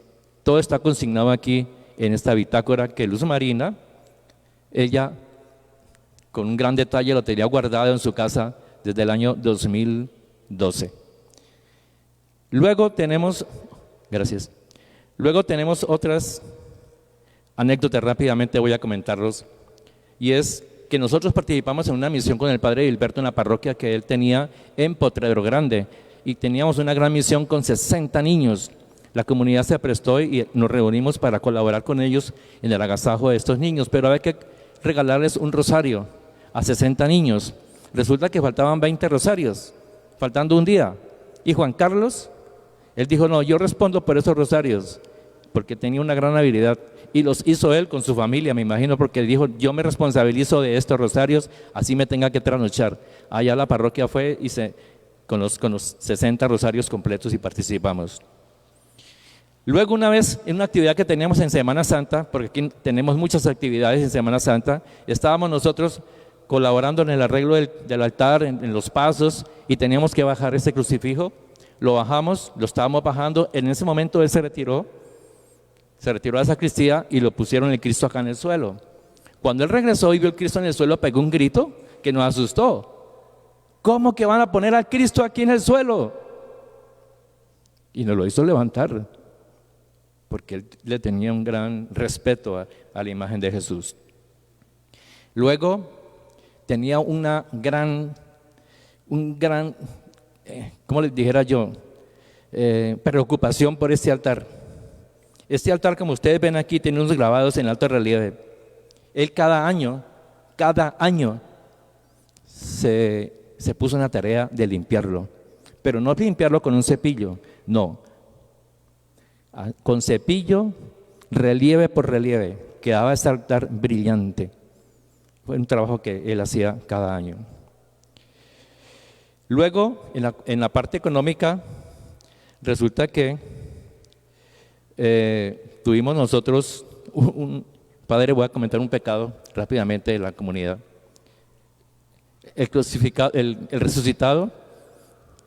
Todo está consignado aquí en esta bitácora que Luz Marina, ella con un gran detalle lo tenía guardado en su casa desde el año 2012. Luego tenemos otras anécdotas, rápidamente voy a comentarlos, y es que nosotros participamos en una misión con el padre Gilberto en la parroquia que él tenía en Potrero Grande, y teníamos una gran misión con 60 niños. La comunidad se prestó y nos reunimos para colaborar con ellos en el agasajo de estos niños, pero había que regalarles un rosario a 60 niños. Resulta que faltaban 20 rosarios, faltando un día, y Juan Carlos, él dijo: no, yo respondo por esos rosarios, porque tenía una gran habilidad, y los hizo él con su familia, me imagino, porque dijo: yo me responsabilizo de estos rosarios, así me tenga que trasnochar. Allá la parroquia fue y con los 60 rosarios completos y participamos. Luego, una vez en una actividad que teníamos en Semana Santa, porque aquí tenemos muchas actividades en Semana Santa, estábamos nosotros colaborando en el arreglo del altar, en los pasos, y teníamos que bajar ese crucifijo. Lo bajamos, lo estábamos bajando. En ese momento él se retiró a la sacristía y lo pusieron el Cristo acá en el suelo. Cuando él regresó y vio el Cristo en el suelo, pegó un grito que nos asustó. ¿Cómo que van a poner al Cristo aquí en el suelo? Y nos lo hizo levantar, porque él le tenía un gran respeto a la imagen de Jesús. Luego tenía una gran, ¿cómo les dijera yo? Preocupación por este altar. Este altar, como ustedes ven aquí, tiene unos grabados en alto relieve. Él cada año se puso una tarea de limpiarlo, pero no limpiarlo con un cepillo, no. Con cepillo, relieve por relieve, quedaba ese altar brillante. Fue un trabajo que él hacía cada año. Luego, en la parte económica, resulta que tuvimos nosotros padre, voy a comentar un pecado rápidamente de la comunidad. El resucitado,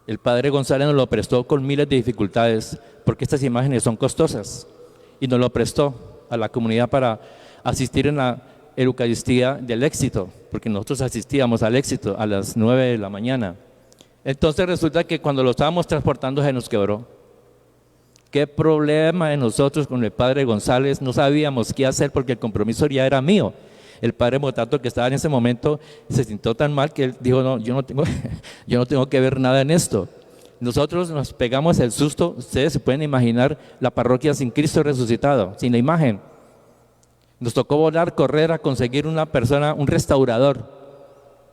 el padre González nos lo prestó con miles de dificultades, porque estas imágenes son costosas, y nos lo prestó a la comunidad para asistir en la Eucaristía del Éxito, porque nosotros asistíamos al Éxito a las 9 de la mañana. Entonces resulta que cuando lo estábamos transportando se nos quebró. Qué problema de nosotros con el padre González, no sabíamos qué hacer porque el compromiso ya era mío. El padre Motato, que estaba en ese momento, se sintió tan mal que él dijo: no, yo no tengo que ver nada en esto. Nosotros nos pegamos el susto. Ustedes se pueden imaginar la parroquia sin Cristo resucitado, sin la imagen. Nos tocó volar, correr a conseguir una persona, un restaurador,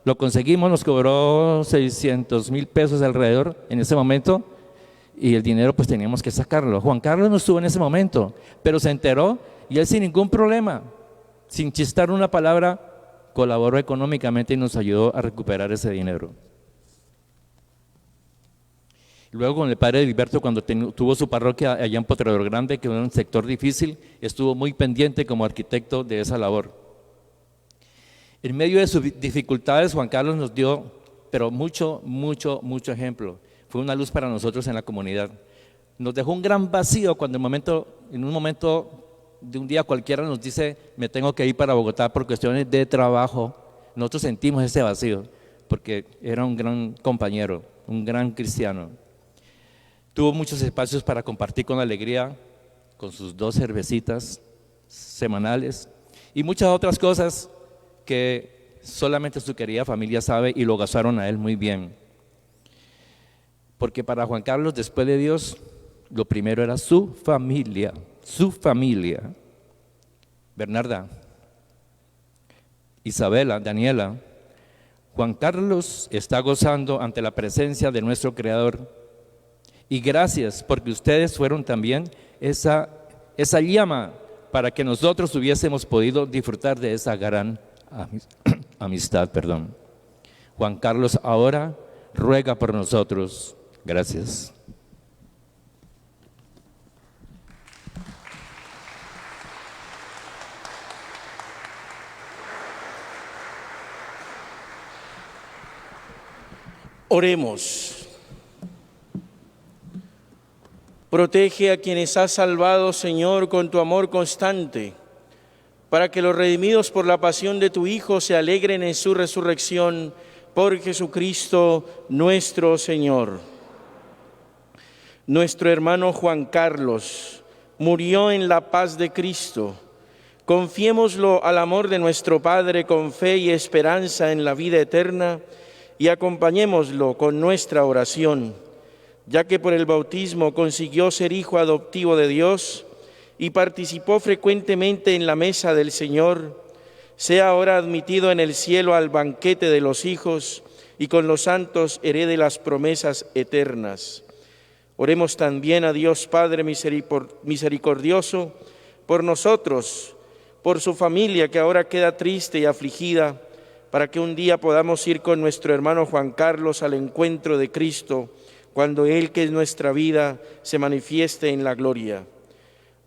lo conseguimos, nos cobró 600,000 pesos alrededor en ese momento y el dinero pues teníamos que sacarlo. Juan Carlos no estuvo en ese momento, pero se enteró y él sin ningún problema, sin chistar una palabra, colaboró económicamente y nos ayudó a recuperar ese dinero. Luego con el padre Gilberto, cuando tuvo su parroquia allá en Potredor Grande, que era un sector difícil, estuvo muy pendiente como arquitecto de esa labor. En medio de sus dificultades, Juan Carlos nos dio, pero mucho ejemplo. Fue una luz para nosotros en la comunidad. Nos dejó un gran vacío cuando en un momento de un día cualquiera nos dice, me tengo que ir para Bogotá por cuestiones de trabajo. Nosotros sentimos ese vacío, porque era un gran compañero, un gran cristiano. Tuvo muchos espacios para compartir con alegría, con sus 2 cervecitas semanales y muchas otras cosas que solamente su querida familia sabe y lo gozaron a él muy bien. Porque para Juan Carlos, después de Dios, lo primero era su familia. Bernarda, Isabela, Daniela, Juan Carlos está gozando ante la presencia de nuestro Creador. Y gracias porque ustedes fueron también esa llama para que nosotros hubiésemos podido disfrutar de esa gran amistad. Juan Carlos ahora ruega por nosotros. Gracias. Oremos. Protege a quienes has salvado, Señor, con tu amor constante, para que los redimidos por la pasión de tu Hijo se alegren en su resurrección por Jesucristo nuestro Señor. Nuestro hermano Juan Carlos murió en la paz de Cristo. Confiémoslo al amor de nuestro Padre con fe y esperanza en la vida eterna y acompañémoslo con nuestra oración, ya que por el bautismo consiguió ser hijo adoptivo de Dios y participó frecuentemente en la mesa del Señor, sea ahora admitido en el cielo al banquete de los hijos y con los santos herede las promesas eternas. Oremos también a Dios Padre misericordioso por nosotros, por su familia que ahora queda triste y afligida, para que un día podamos ir con nuestro hermano Juan Carlos al encuentro de Cristo, cuando Él, que es nuestra vida, se manifieste en la gloria.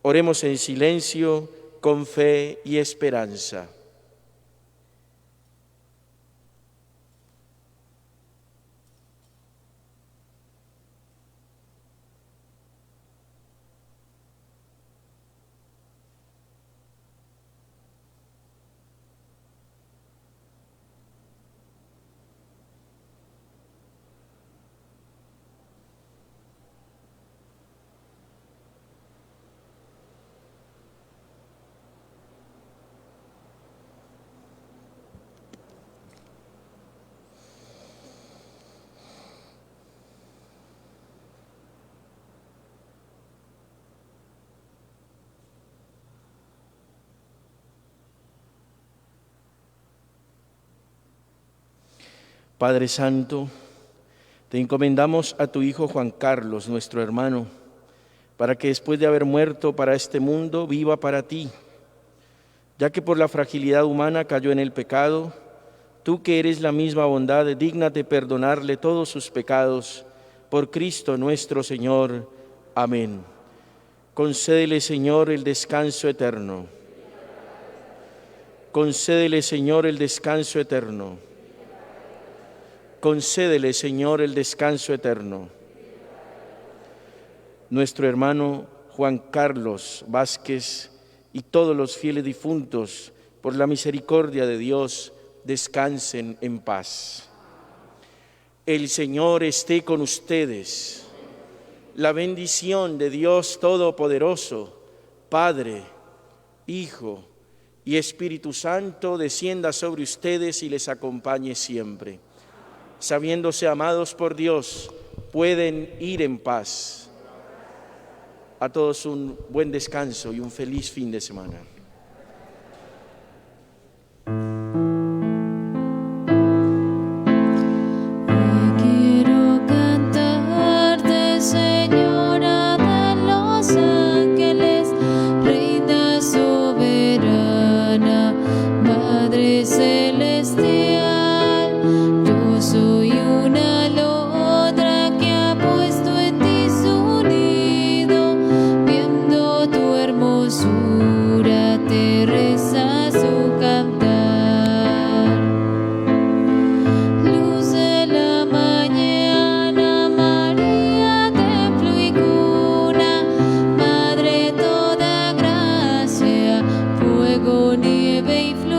Oremos en silencio, con fe y esperanza. Padre Santo, te encomendamos a tu Hijo Juan Carlos, nuestro hermano, para que después de haber muerto para este mundo, viva para ti. Ya que por la fragilidad humana cayó en el pecado, tú que eres la misma bondad, dígnate perdonarle todos sus pecados, por Cristo nuestro Señor. Amén. Concédele, Señor, el descanso eterno. Concédele, Señor, el descanso eterno. Concédele, Señor, el descanso eterno. Nuestro hermano Juan Carlos Vázquez y todos los fieles difuntos, por la misericordia de Dios, descansen en paz. El Señor esté con ustedes. La bendición de Dios Todopoderoso, Padre, Hijo y Espíritu Santo, descienda sobre ustedes y les acompañe siempre. Sabiéndose amados por Dios, pueden ir en paz. A todos un buen descanso y un feliz fin de semana. fuego, nieve y flor.